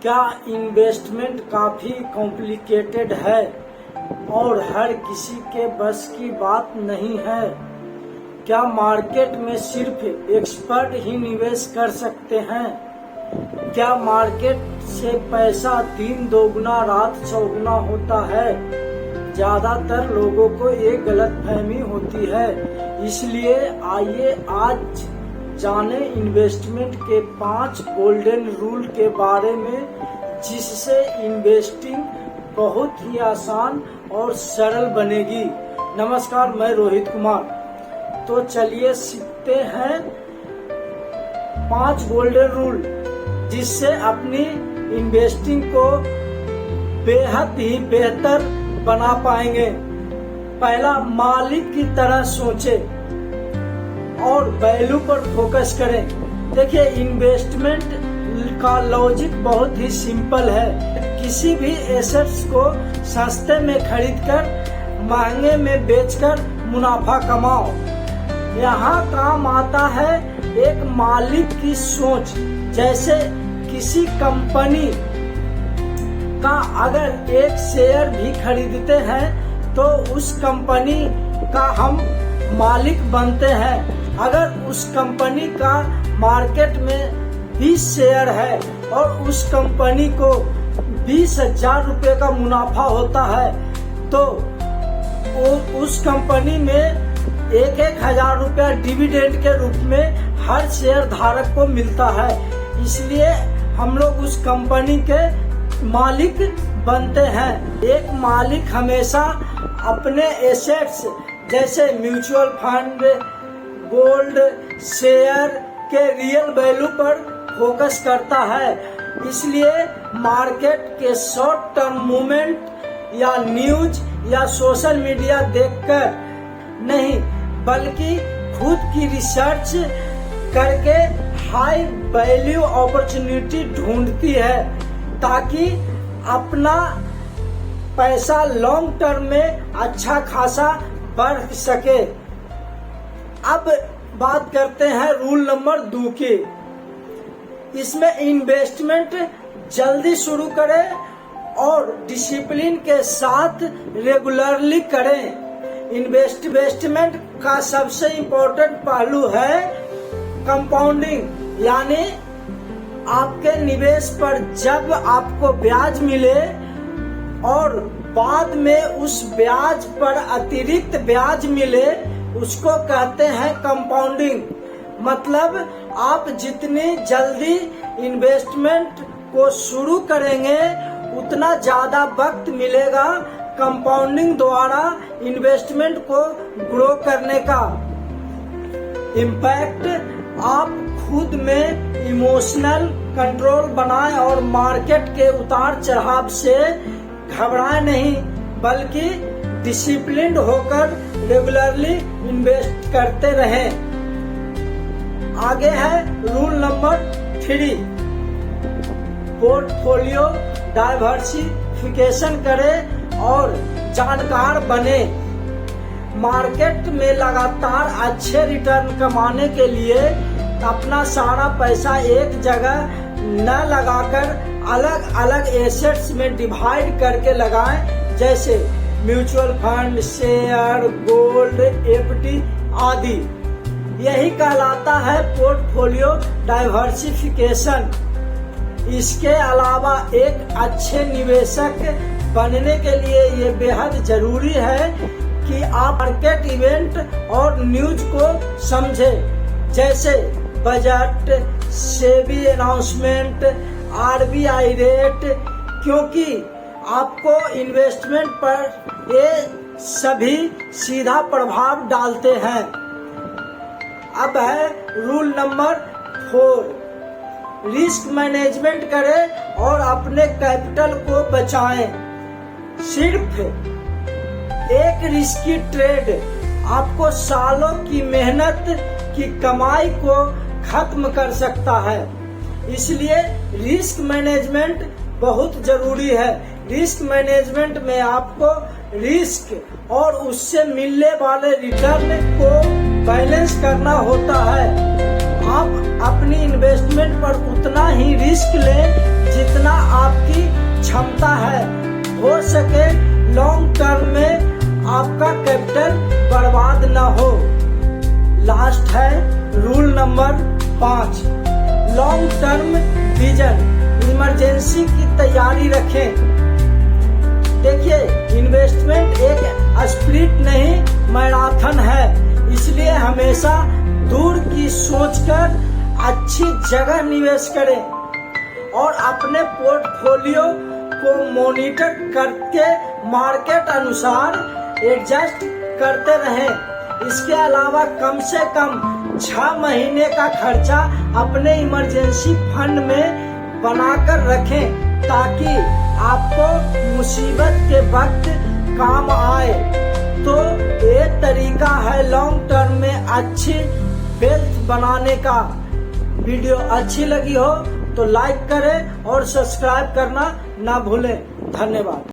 क्या इन्वेस्टमेंट काफ़ी कॉम्प्लिकेटेड है और हर किसी के बस की बात नहीं है? क्या मार्केट में सिर्फ एक्सपर्ट ही निवेश कर सकते हैं? क्या मार्केट से पैसा दिन दोगुना रात चौगुना होता है? ज़्यादातर लोगों को ये गलतफहमी होती है। इसलिए आइए आज जाने इन्वेस्टमेंट के 5 गोल्डन रूल के बारे में, जिससे इन्वेस्टिंग बहुत ही आसान और सरल बनेगी। नमस्कार, मैं रोहित कुमार। तो चलिए सीखते हैं 5 गोल्डन रूल, जिससे अपनी इन्वेस्टिंग को बेहद ही बेहतर बना पाएंगे। पहला, मालिक की तरह सोचे और वैल्यू पर फोकस करें। देखिए, इन्वेस्टमेंट का लॉजिक बहुत ही सिंपल है। किसी भी एसेट्स को सस्ते में खरीदकर महंगे में बेचकर मुनाफा कमाओ। यहाँ काम आता है एक मालिक की सोच। जैसे किसी कंपनी का अगर एक शेयर भी खरीदते हैं तो उस कंपनी का हम मालिक बनते हैं। अगर उस कंपनी का मार्केट में 20 शेयर है और उस कंपनी को 20,000 रुपये का मुनाफा होता है, तो उस कंपनी में 1,000 रुपया डिविडेंड के रूप में हर शेयर धारक को मिलता है। इसलिए हम लोग उस कंपनी के मालिक बनते हैं। एक मालिक हमेशा अपने एसेट्स जैसे म्यूचुअल फंड, गोल्ड, शेयर के रियल वैल्यू पर फोकस करता है। इसलिए मार्केट के शॉर्ट टर्म मूवमेंट या न्यूज या सोशल मीडिया देखकर नहीं, बल्कि खुद की रिसर्च करके हाई वैल्यू अपॉर्चुनिटी ढूंढती है, ताकि अपना पैसा लॉन्ग टर्म में अच्छा खासा बढ़ सके। अब बात करते हैं रूल नंबर 2 की। इसमें इन्वेस्टमेंट जल्दी शुरू करें और डिसिप्लिन के साथ रेगुलरली करें। इन्वेस्टमेंट का सबसे इम्पोर्टेंट पहलू है कंपाउंडिंग, यानी आपके निवेश पर जब आपको ब्याज मिले और बाद में उस ब्याज पर अतिरिक्त ब्याज मिले, उसको कहते हैं कंपाउंडिंग। मतलब आप जितनी जल्दी इन्वेस्टमेंट को शुरू करेंगे उतना ज्यादा वक्त मिलेगा कंपाउंडिंग द्वारा इन्वेस्टमेंट को ग्रो करने का। इम्पैक्ट, आप खुद में इमोशनल कंट्रोल बनाएं और मार्केट के उतार चढ़ाव से घबराएं नहीं, बल्कि डिसिप्लिन्ड होकर रेगुलरली इन्वेस्ट करते रहें। आगे है रूल नंबर 3, पोर्टफोलियो डाइवर्सिफिकेशन करें और जानकार बने। मार्केट में लगातार अच्छे रिटर्न कमाने के लिए अपना सारा पैसा एक जगह न लगाकर अलग अलग एसेट्स में डिवाइड करके लगाएं, जैसे mutual fund, share, gold, FD आदि। यही कहलाता है पोर्टफोलियो डाइवर्सिफिकेशन। इसके अलावा एक अच्छे निवेशक बनने के लिए ये बेहद जरूरी है कि आप मार्केट इवेंट और न्यूज को समझें, जैसे budget, SEBI announcement, RBI rate, क्योंकि आपको इन्वेस्टमेंट पर ये सभी सीधा प्रभाव डालते हैं। अब है रूल नंबर 4, रिस्क मैनेजमेंट करें और अपने कैपिटल को बचाएं। सिर्फ एक रिस्की ट्रेड आपको सालों की मेहनत की कमाई को खत्म कर सकता है। इसलिए रिस्क मैनेजमेंट बहुत जरूरी है। रिस्क मैनेजमेंट में आपको रिस्क और उससे मिलने वाले रिटर्न को बैलेंस करना होता है। आप अपनी इन्वेस्टमेंट पर उतना ही रिस्क लें जितना क्षमता है। हो सके लॉन्ग टर्म में आपका कैपिटल बर्बाद न हो। लास्ट है rule number 5, long term vision. Emergency की तैयारी रखें। देखिए, इन्वेस्टमेंट एक स्प्रिंट नहीं मैराथन है, इसलिए हमेशा दूर की सोचकर अच्छी जगह निवेश करें और अपने पोर्टफोलियो को मॉनिटर करके मार्केट अनुसार एडजस्ट करते रहें। इसके अलावा कम से कम 6 महीने का खर्चा अपने इमरजेंसी फंड में बनाकर रखें ताकि आपको मुसीबत के वक्त काम आए। तो ये तरीका है लॉन्ग टर्म में अच्छी वेल्थ बनाने का। वीडियो अच्छी लगी हो तो लाइक करें और सब्सक्राइब करना ना भूलें। धन्यवाद।